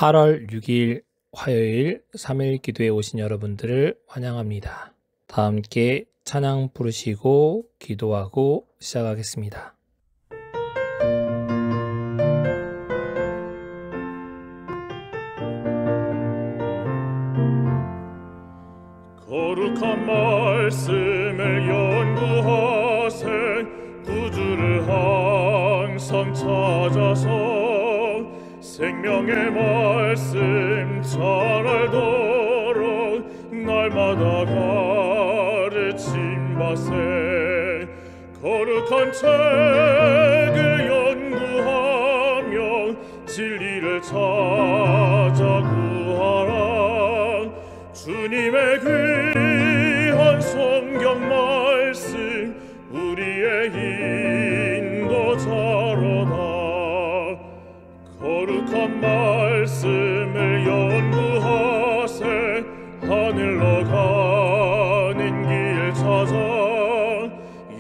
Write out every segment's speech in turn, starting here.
8월 6일 화요일 3일 기도에 오신 여러분들을 환영합니다. 다 함께 찬양 부르시고 기도하고 시작하겠습니다. 거룩한 말씀을 연구하세 구주를 항상 찾아서 생명의 말씀 잘 알도록 날마다 가르침받세 거룩한 책을 연구하며 진리를 찾아 구하라 주님의 귀한 성경 말씀 우리의 인도자로다 거룩한 말씀을 연구하세 하늘로 가는 길 찾아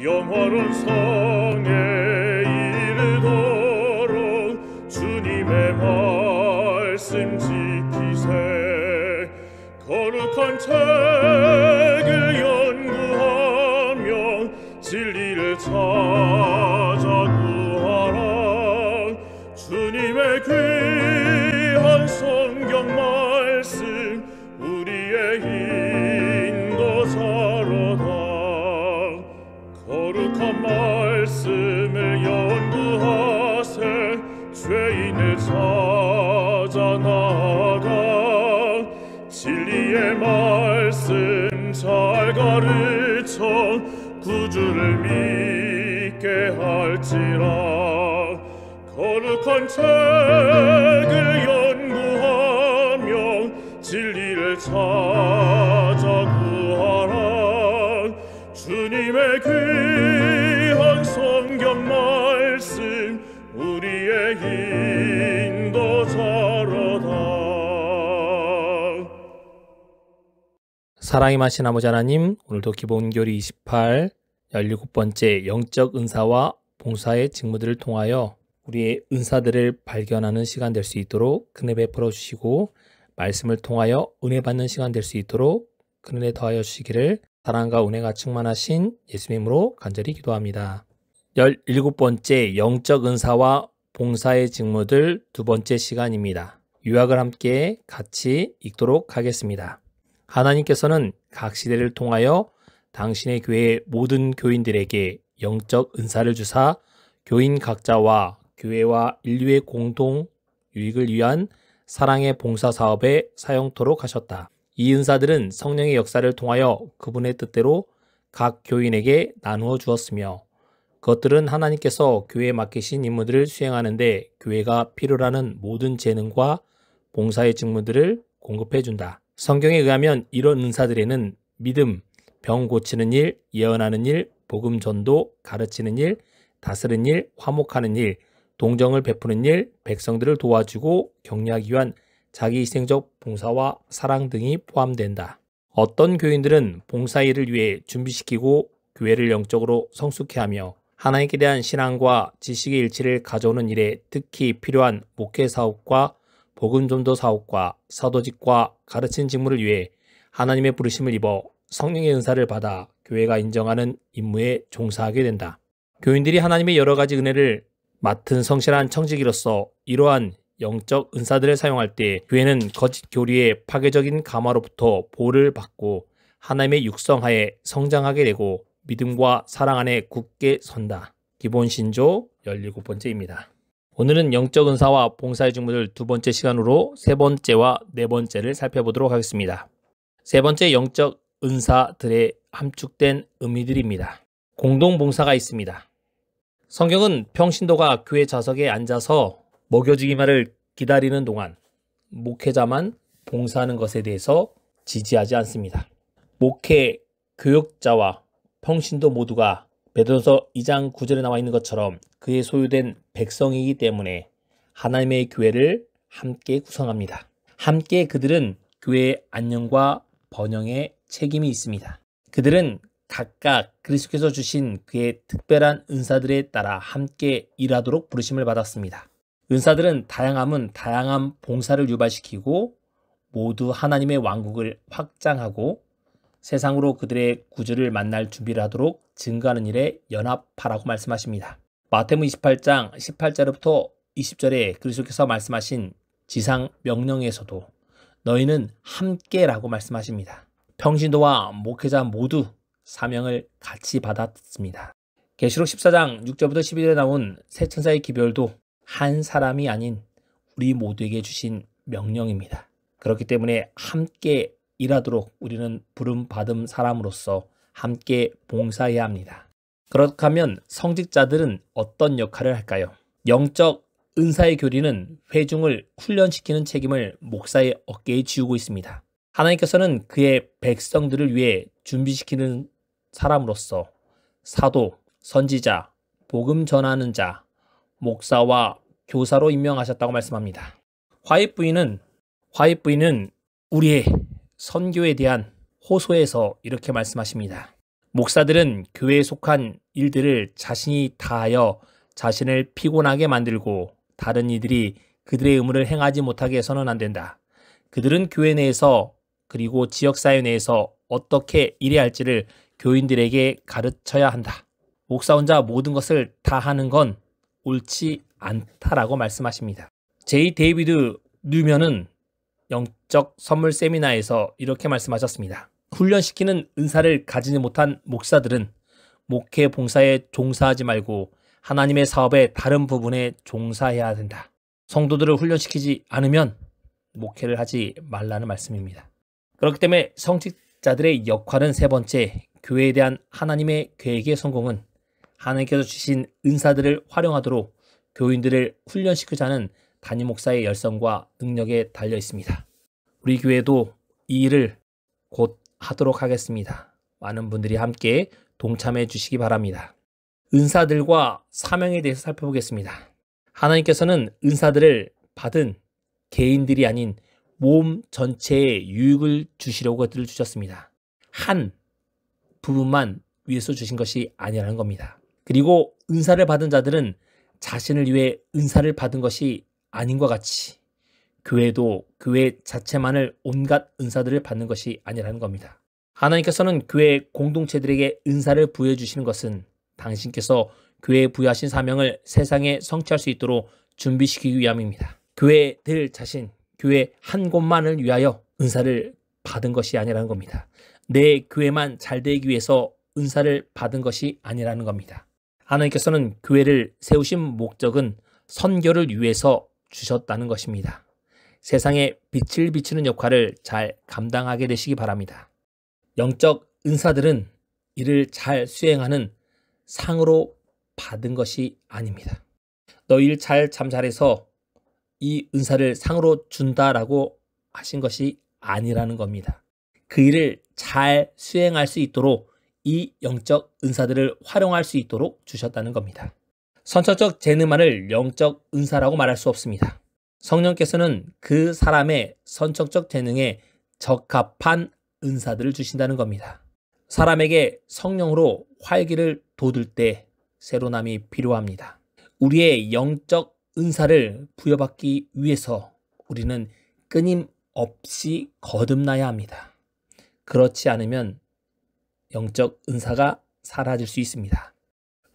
영화로운 성에 이르도록 주님의 말씀 지키세 거룩한 책을 연구하며 진리를 찾아 구하라 주님의 귀한 성경 말씀 우리의 인도자로다 거룩한 말씀을 연구하세 죄인을 찾아 나아가 진리의 말씀 잘 가르쳐 구주를 믿게 할지라 거룩한 책을 연구하며 진리를 찾아 구하라 주님의 귀한 성경 말씀 우리의 인도자로다 사랑이 마신 아버지 하나님, 오늘도 기본교리 28, 17번째 영적 은사와 봉사의 직무들을 통하여 우리의 은사들을 발견하는 시간 될 수 있도록 큰은혜 베풀어 주시고 말씀을 통하여 은혜 받는 시간 될 수 있도록 큰은혜 더하여 주시기를 사랑과 은혜가 충만하신 예수님으로 간절히 기도합니다. 17번째 영적 은사와 봉사의 직무들 두 번째 시간입니다. 유학을 함께 같이 읽도록 하겠습니다. 하나님께서는 각 시대를 통하여 당신의 교회의 모든 교인들에게 영적 은사를 주사 교인 각자와 교회와 인류의 공동 유익을 위한 사랑의 봉사 사업에 사용토록 하셨다. 이 은사들은 성령의 역사를 통하여 그분의 뜻대로 각 교인에게 나누어 주었으며 그것들은 하나님께서 교회에 맡기신 임무들을 수행하는데 교회가 필요로 하는 모든 재능과 봉사의 직무들을 공급해 준다. 성경에 의하면 이런 은사들에는 믿음, 병 고치는 일, 예언하는 일, 복음 전도, 가르치는 일, 다스리는 일, 화목하는 일, 동정을 베푸는 일, 백성들을 도와주고 격려하기 위한 자기 희생적 봉사와 사랑 등이 포함된다. 어떤 교인들은 봉사 일을 위해 준비시키고 교회를 영적으로 성숙해 하며 하나님께 대한 신앙과 지식의 일치를 가져오는 일에 특히 필요한 목회 사업과 복음 전도 사업과 사도직과 가르치는 직무를 위해 하나님의 부르심을 입어 성령의 은사를 받아 교회가 인정하는 임무에 종사하게 된다. 교인들이 하나님의 여러 가지 은혜를 맡은 성실한 청지기로서 이러한 영적 은사들을 사용할 때 교회는 거짓 교리의 파괴적인 감화로부터 보호를 받고 하나님의 육성하에 성장하게 되고 믿음과 사랑 안에 굳게 선다. 기본 신조 17번째입니다. 오늘은 영적 은사와 봉사의 직무들 두 번째 시간으로 세 번째와 네 번째를 살펴보도록 하겠습니다. 세 번째 영적 은사들의 함축된 의미들입니다. 공동봉사가 있습니다. 성경은 평신도가 교회 좌석에 앉아서 먹여주기만을 기다리는 동안 목회자만 봉사하는 것에 대해서 지지하지 않습니다. 목회 교육자와 평신도 모두가 베드로서 2장 9절에 나와 있는 것처럼 그의 소유된 백성이기 때문에 하나님의 교회를 함께 구성합니다. 함께 그들은 교회의 안녕과 번영에 책임이 있습니다. 그들은 각각 그리스도께서 주신 그의 특별한 은사들에 따라 함께 일하도록 부르심을 받았습니다. 은사들은 다양함은 다양한 봉사를 유발시키고 모두 하나님의 왕국을 확장하고 세상으로 그들의 구주를 만날 준비를 하도록 증거하는 일에 연합하라고 말씀하십니다. 마태복음 28장 18절부터 20절에 그리스도께서 말씀하신 지상 명령에서도 너희는 함께라고 말씀하십니다. 평신도와 목회자 모두 사명을 같이 받았습니다. 계시록 14장 6절부터 12절에 나온 새 천사의 기별도 한 사람이 아닌 우리 모두에게 주신 명령입니다. 그렇기 때문에 함께 일하도록 우리는 부름받은 사람으로서 함께 봉사해야 합니다. 그렇게 하면 성직자들은 어떤 역할을 할까요? 영적 은사의 교리는 회중을 훈련시키는 책임을 목사의 어깨에 지우고 있습니다. 하나님께서는 그의 백성들을 위해 준비시키는 사람으로서 사도, 선지자, 복음 전하는 자, 목사와 교사로 임명하셨다고 말씀합니다. 화입부인은 우리의 선교에 대한 호소에서 이렇게 말씀하십니다. 목사들은 교회에 속한 일들을 자신이 다하여 자신을 피곤하게 만들고 다른 이들이 그들의 의무를 행하지 못하게 해서는 안 된다. 그들은 교회 내에서 그리고 지역사회 내에서 어떻게 일해야 할지를 교인들에게 가르쳐야 한다. 목사 혼자 모든 것을 다 하는 건 옳지 않다라고 말씀하십니다. 제이 데이비드 뉴면은 영적 선물 세미나에서 이렇게 말씀하셨습니다. 훈련시키는 은사를 가지지 못한 목사들은 목회 봉사에 종사하지 말고 하나님의 사업의 다른 부분에 종사해야 된다. 성도들을 훈련시키지 않으면 목회를 하지 말라는 말씀입니다. 그렇기 때문에 성직자들의 역할은 세 번째, 교회에 대한 하나님의 계획의 성공은 하나님께서 주신 은사들을 활용하도록 교인들을 훈련시키자는 담임 목사의 열성과 능력에 달려 있습니다. 우리 교회도 이 일을 곧 하도록 하겠습니다. 많은 분들이 함께 동참해 주시기 바랍니다. 은사들과 사명에 대해서 살펴보겠습니다. 하나님께서는 은사들을 받은 개인들이 아닌 몸 전체에 유익을 주시려고 그들을 주셨습니다. 한 부분만 위해서 주신 것이 아니라는 겁니다. 그리고 은사를 받은 자들은 자신을 위해 은사를 받은 것이 아닌 것 같이 교회도 교회 자체만을 온갖 은사들을 받는 것이 아니라는 겁니다. 하나님께서는 교회 공동체들에게 은사를 부여해 주시는 것은 당신께서 교회에 부여하신 사명을 세상에 성취할 수 있도록 준비시키기 위함입니다. 교회들 자신, 교회 한 곳만을 위하여 은사를 받은 것이 아니라는 겁니다. 내 교회만 잘 되기 위해서 은사를 받은 것이 아니라는 겁니다. 하나님께서는 교회를 세우신 목적은 선교를 위해서 주셨다는 것입니다. 세상에 빛을 비추는 역할을 잘 감당하게 되시기 바랍니다. 영적 은사들은 이를 잘 수행하는 상으로 받은 것이 아닙니다. 너 일 참 잘해서 이 은사를 상으로 준다라고 하신 것이 아니라는 겁니다. 그 일을 잘 수행할 수 있도록 이 영적 은사들을 활용할 수 있도록 주셨다는 겁니다. 선천적 재능만을 영적 은사라고 말할 수 없습니다. 성령께서는 그 사람의 선천적 재능에 적합한 은사들을 주신다는 겁니다. 사람에게 성령으로 활기를 돋을 때 새로남이 필요합니다. 우리의 영적 은사를 부여받기 위해서 우리는 끊임없이 거듭나야 합니다. 그렇지 않으면 영적 은사가 사라질 수 있습니다.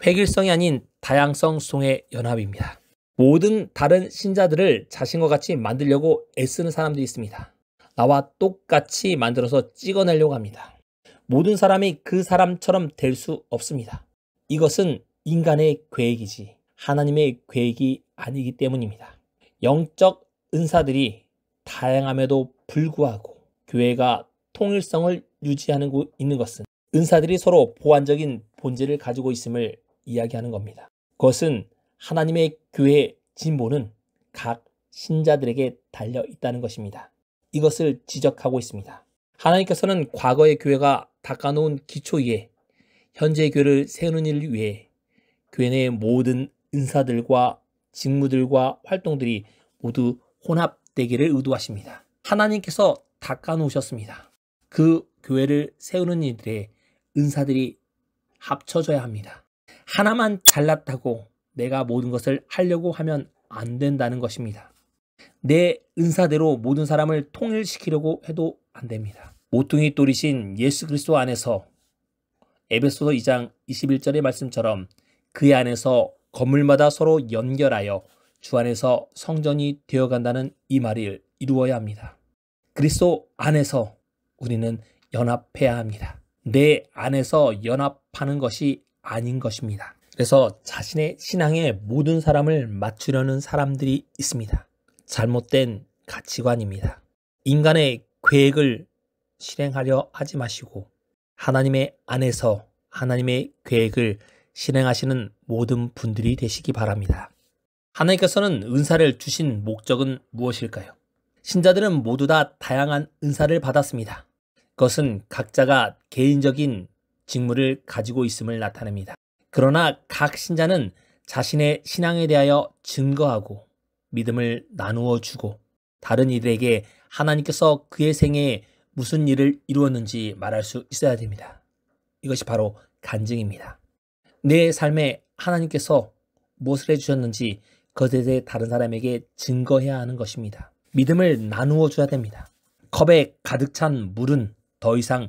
획일성이 아닌 다양성 속의 연합입니다. 모든 다른 신자들을 자신과 같이 만들려고 애쓰는 사람들이 있습니다. 나와 똑같이 만들어서 찍어내려고 합니다. 모든 사람이 그 사람처럼 될 수 없습니다. 이것은 인간의 계획이지 하나님의 계획이 아니기 때문입니다. 영적 은사들이 다양함에도 불구하고 교회가 통일성을 유지하는 있는 것은 은사들이 서로 보완적인 본질을 가지고 있음을 이야기하는 겁니다. 그것은 하나님의 교회의 진보는 각 신자들에게 달려 있다는 것입니다. 이것을 지적하고 있습니다. 하나님께서는 과거의 교회가 닦아놓은 기초 위에 현재의 교회를 세우는 일을 위해 교회 내의 모든 은사들과 직무들과 활동들이 모두 혼합되기를 의도하십니다. 하나님께서 닦아놓으셨습니다. 그 교회를 세우는 이들의 은사들이 합쳐져야 합니다. 하나만 잘났다고 내가 모든 것을 하려고 하면 안 된다는 것입니다. 내 은사대로 모든 사람을 통일시키려고 해도 안 됩니다. 모퉁이 돌이신 예수 그리스도 안에서 에베소서 2장 21절의 말씀처럼 그의 안에서 건물마다 서로 연결하여 주 안에서 성전이 되어간다는 이 말을 이루어야 합니다. 그리스도 안에서 우리는 연합해야 합니다. 내 안에서 연합하는 것이 아닌 것입니다. 그래서 자신의 신앙에 모든 사람을 맞추려는 사람들이 있습니다. 잘못된 가치관입니다. 인간의 계획을 실행하려 하지 마시고 하나님의 안에서 하나님의 계획을 실행하시는 모든 분들이 되시기 바랍니다. 하나님께서는 은사를 주신 목적은 무엇일까요? 신자들은 모두 다 다양한 은사를 받았습니다. 그것은 각자가 개인적인 직무를 가지고 있음을 나타냅니다. 그러나 각 신자는 자신의 신앙에 대하여 증거하고 믿음을 나누어 주고 다른 이들에게 하나님께서 그의 생애에 무슨 일을 이루었는지 말할 수 있어야 됩니다. 이것이 바로 간증입니다. 내 삶에 하나님께서 무엇을 해주셨는지 그것에 대해 다른 사람에게 증거해야 하는 것입니다. 믿음을 나누어 줘야 됩니다. 컵에 가득 찬 물은 더 이상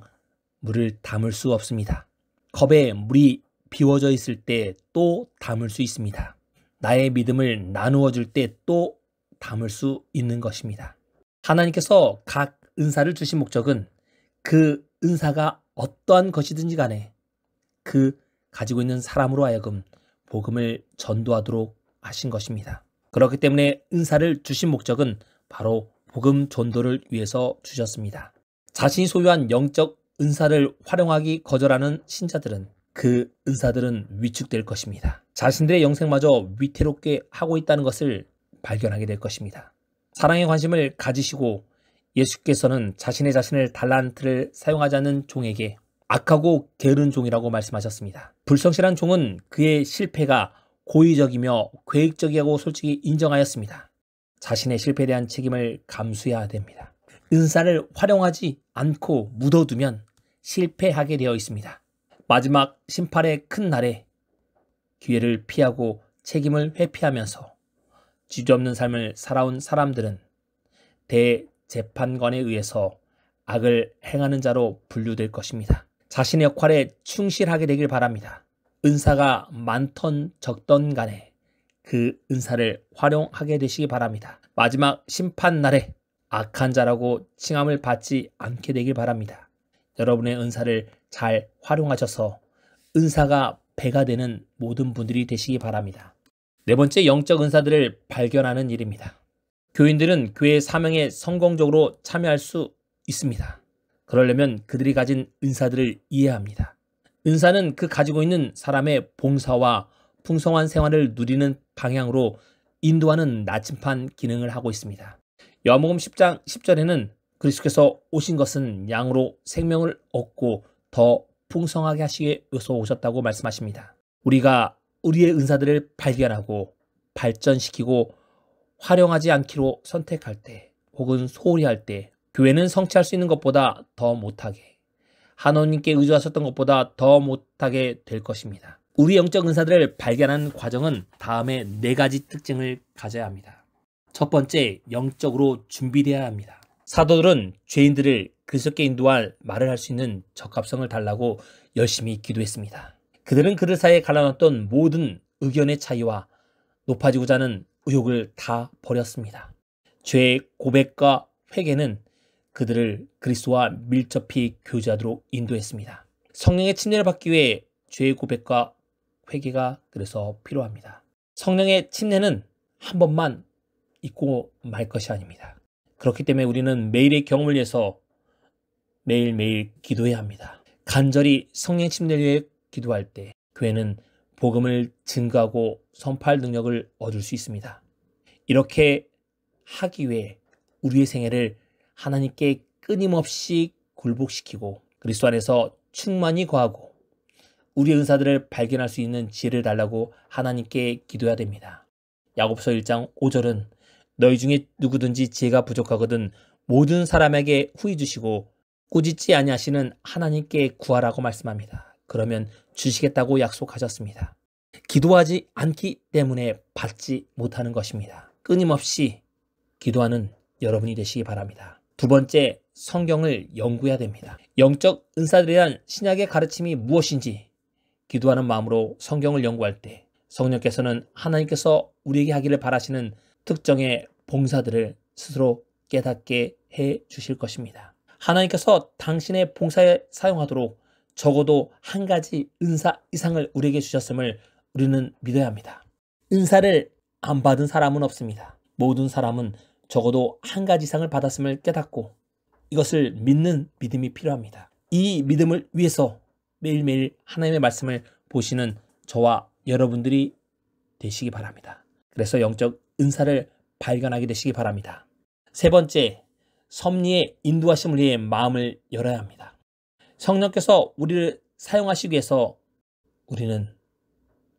물을 담을 수 없습니다. 컵에 물이 비워져 있을 때 또 담을 수 있습니다. 나의 믿음을 나누어 줄 때 또 담을 수 있는 것입니다. 하나님께서 각 은사를 주신 목적은 그 은사가 어떠한 것이든지 간에 그 가지고 있는 사람으로 하여금 복음을 전도하도록 하신 것입니다. 그렇기 때문에 은사를 주신 목적은 바로 복음 전도를 위해서 주셨습니다. 자신이 소유한 영적 은사를 활용하기 거절하는 신자들은 그 은사들은 위축될 것입니다. 자신들의 영생마저 위태롭게 하고 있다는 것을 발견하게 될 것입니다. 사랑의 관심을 가지시고 예수께서는 자신을 달란트를 사용하지 않는 종에게 악하고 게으른 종이라고 말씀하셨습니다. 불성실한 종은 그의 실패가 고의적이며 계획적이라고 솔직히 인정하였습니다. 자신의 실패에 대한 책임을 감수해야 됩니다. 은사를 활용하지 않고 묻어두면 실패하게 되어 있습니다. 마지막 심판의 큰 날에 기회를 피하고 책임을 회피하면서 주저없는 삶을 살아온 사람들은 대재판관에 의해서 악을 행하는 자로 분류될 것입니다. 자신의 역할에 충실하게 되길 바랍니다. 은사가 많던 적던 간에 그 은사를 활용하게 되시기 바랍니다. 마지막 심판날에 악한 자라고 칭함을 받지 않게 되길 바랍니다. 여러분의 은사를 잘 활용하셔서 은사가 배가 되는 모든 분들이 되시기 바랍니다. 네 번째, 영적 은사들을 발견하는 일입니다. 교인들은 교회 사명에 성공적으로 참여할 수 있습니다. 그러려면 그들이 가진 은사들을 이해합니다. 은사는 그 가지고 있는 사람의 봉사와 풍성한 생활을 누리는 방향으로 인도하는 나침판 기능을 하고 있습니다. 요한복음 10장 10절에는 그리스도께서 오신 것은 양으로 생명을 얻고 더 풍성하게 하시기 위해서 오셨다고 말씀하십니다. 우리가 우리의 은사들을 발견하고 발전시키고 활용하지 않기로 선택할 때 혹은 소홀히 할 때 교회는 성취할 수 있는 것보다 더 못하게, 하나님께 의존하셨던 것보다 더 못하게 될 것입니다. 우리 영적 은사들을 발견하는 과정은 다음에 4가지 특징을 가져야 합니다. 첫 번째, 영적으로 준비되어야 합니다. 사도들은 죄인들을 그리스도께 인도할 말을 할 수 있는 적합성을 달라고 열심히 기도했습니다. 그들은 그들 사이에 갈라놨던 모든 의견의 차이와 높아지고자 하는 의욕을 다 버렸습니다. 죄의 고백과 회개는 그들을 그리스도와 밀접히 교제하도록 인도했습니다. 성령의 침례를 받기 위해 죄의 고백과 회개가 그래서 필요합니다. 성령의 침례는 한 번만 잊고 말 것이 아닙니다. 그렇기 때문에 우리는 매일의 경험을 위해서 매일매일 기도해야 합니다. 간절히 성령의 침례를 위해 기도할 때 교회는 복음을 증거하고 선포할 능력을 얻을 수 있습니다. 이렇게 하기 위해 우리의 생애를 하나님께 끊임없이 굴복시키고 그리스도 안에서 충만히 거하고 우리의 은사들을 발견할 수 있는 지혜를 달라고 하나님께 기도해야 됩니다. 야고보서 1장 5절은 너희 중에 누구든지 지혜가 부족하거든 모든 사람에게 후히 주시고 꾸짖지 아니하시는 하나님께 구하라고 말씀합니다. 그러면 주시겠다고 약속하셨습니다. 기도하지 않기 때문에 받지 못하는 것입니다. 끊임없이 기도하는 여러분이 되시기 바랍니다. 두 번째, 성경을 연구해야 됩니다. 영적 은사들에 대한 신약의 가르침이 무엇인지 기도하는 마음으로 성경을 연구할 때 성령께서는 하나님께서 우리에게 하기를 바라시는 특정의 봉사들을 스스로 깨닫게 해 주실 것입니다. 하나님께서 당신의 봉사에 사용하도록 적어도 한 가지 은사 이상을 우리에게 주셨음을 우리는 믿어야 합니다. 은사를 안 받은 사람은 없습니다. 모든 사람은 적어도 한 가지 이상을 받았음을 깨닫고 이것을 믿는 믿음이 필요합니다. 이 믿음을 위해서 매일매일 하나님의 말씀을 보시는 저와 여러분들이 되시기 바랍니다. 그래서 영적 은사를 발견하게 되시기 바랍니다. 세 번째, 섭리의 인도하심을 위해 마음을 열어야 합니다. 성령께서 우리를 사용하시기 위해서 우리는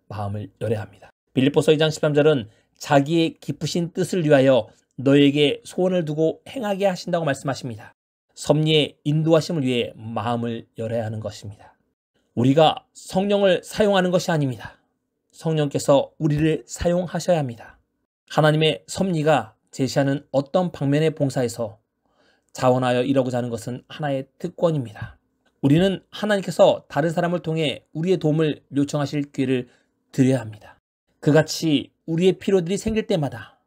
마음을 열어야 합니다. 빌립보서 2장 13절은 자기의 깊으신 뜻을 위하여 너에게 소원을 두고 행하게 하신다고 말씀하십니다. 섭리의 인도하심을 위해 마음을 열어야 하는 것입니다. 우리가 성령을 사용하는 것이 아닙니다. 성령께서 우리를 사용하셔야 합니다. 하나님의 섭리가 제시하는 어떤 방면의 봉사에서 자원하여 이루고자 하는 것은 하나의 특권입니다. 우리는 하나님께서 다른 사람을 통해 우리의 도움을 요청하실 기회를 드려야 합니다. 그같이 우리의 필요들이 생길 때마다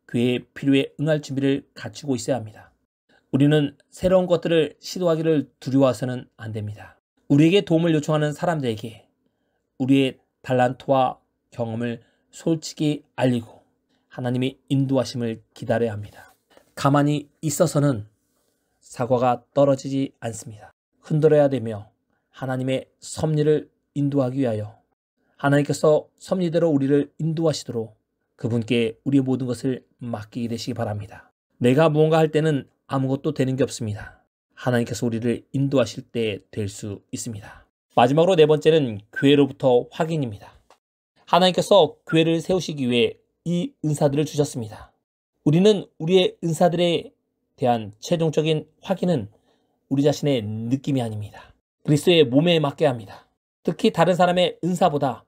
그의 필요에 응할 준비를 갖추고 있어야 합니다. 우리는 새로운 것들을 시도하기를 두려워해서는 안 됩니다. 우리에게 도움을 요청하는 사람들에게 우리의 달란트와 경험을 솔직히 알리고 하나님의 인도하심을 기다려야 합니다. 가만히 있어서는 사과가 떨어지지 않습니다. 흔들어야 되며 하나님의 섭리를 인도하기 위하여 하나님께서 섭리대로 우리를 인도하시도록 그분께 우리의 모든 것을 맡기게 되시기 바랍니다. 내가 무언가 할 때는 아무것도 되는 게 없습니다. 하나님께서 우리를 인도하실 때 될 수 있습니다. 마지막으로 네 번째는 교회로부터 확인입니다. 하나님께서 교회를 세우시기 위해 이 은사들을 주셨습니다. 우리는 우리의 은사들에 대한 최종적인 확인은 우리 자신의 느낌이 아닙니다. 그리스도의 몸에 맡겨야 합니다. 특히 다른 사람의 은사보다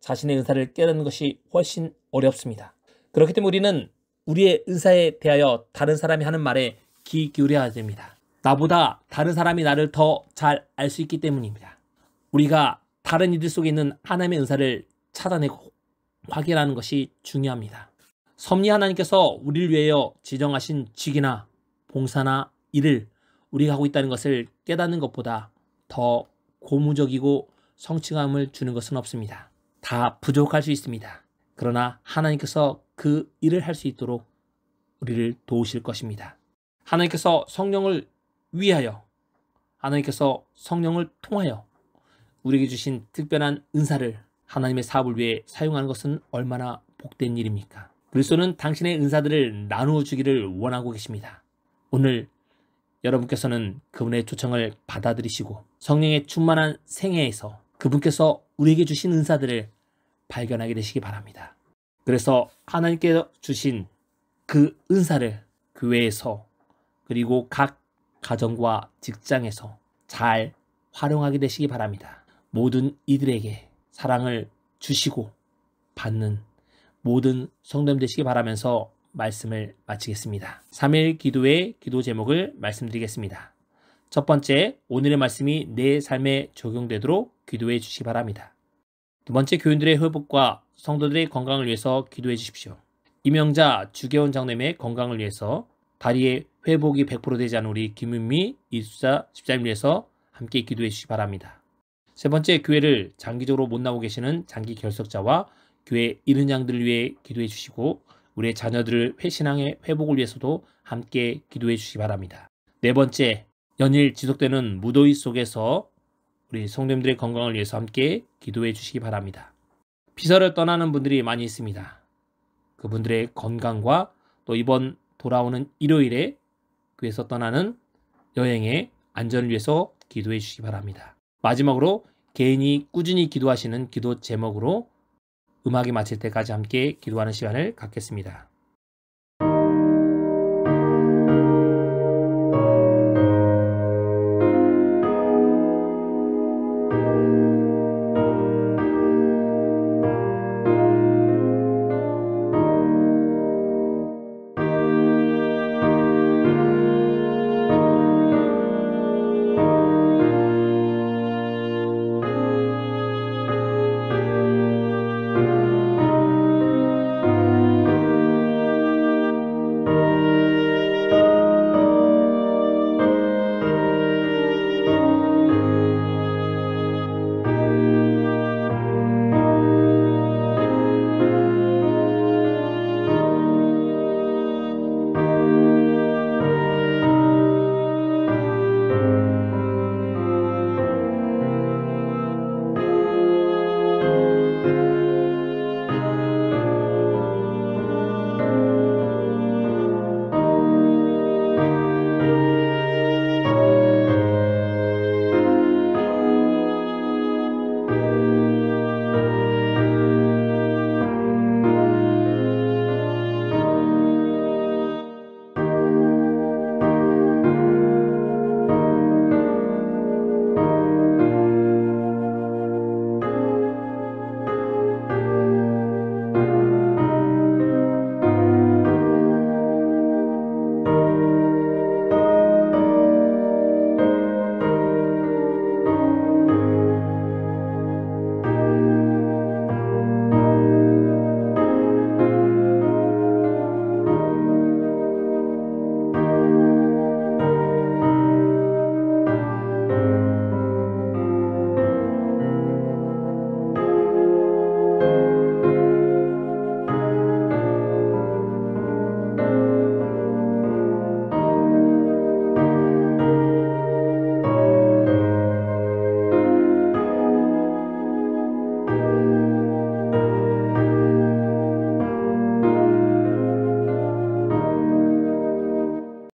자신의 은사를 깨닫는 것이 훨씬 어렵습니다. 그렇기 때문에 우리는 우리의 은사에 대하여 다른 사람이 하는 말에 귀 기울여야 됩니다. 나보다 다른 사람이 나를 더 잘 알 수 있기 때문입니다. 우리가 다른 이들 속에 있는 하나님의 은사를 찾아내고 확인하는 것이 중요합니다. 섭리 하나님께서 우리를 위하여 지정하신 직이나 봉사나 일을 우리가 하고 있다는 것을 깨닫는 것보다 더 고무적이고 성취감을 주는 것은 없습니다. 다 부족할 수 있습니다. 그러나 하나님께서 그 일을 할 수 있도록 우리를 도우실 것입니다. 하나님께서 성령을 위하여, 하나님께서 성령을 통하여 우리에게 주신 특별한 은사를 하나님의 사업을 위해 사용하는 것은 얼마나 복된 일입니까? 그리스도는 당신의 은사들을 나누어 주기를 원하고 계십니다. 오늘 여러분께서는 그분의 초청을 받아들이시고 성령의 충만한 생애에서 그분께서 우리에게 주신 은사들을 발견하게 되시기 바랍니다. 그래서 하나님께 주신 그 은사를 교회에서 그리고 각 가정과 직장에서 잘 활용하게 되시기 바랍니다. 모든 이들에게 사랑을 주시고 받는 모든 성도님 되시기 바라면서 말씀을 마치겠습니다. 3일 기도의 기도 제목을 말씀드리겠습니다. 첫 번째, 오늘의 말씀이 내 삶에 적용되도록 기도해 주시기 바랍니다. 두 번째, 교인들의 회복과 성도들의 건강을 위해서 기도해 주십시오. 임영자 주계원 장로님의 건강을 위해서 다리의 회복이 100% 되지 않은 우리 김윤미 이수자 집사님 위해서 함께 기도해 주시기 바랍니다. 세 번째, 교회를 장기적으로 못 나오고 계시는 장기 결석자와 교회 잃은 양들을 위해 기도해 주시고 우리의 자녀들을 회신앙의 회복을 위해서도 함께 기도해 주시기 바랍니다. 네 번째, 연일 지속되는 무더위 속에서 우리 성도님들의 건강을 위해서 함께 기도해 주시기 바랍니다. 피서를 떠나는 분들이 많이 있습니다. 그분들의 건강과 또 이번 돌아오는 일요일에 교회에서 떠나는 여행의 안전을 위해서 기도해 주시기 바랍니다. 마지막으로 개인이 꾸준히 기도하시는 기도 제목으로 음악이 마칠 때까지 함께 기도하는 시간을 갖겠습니다.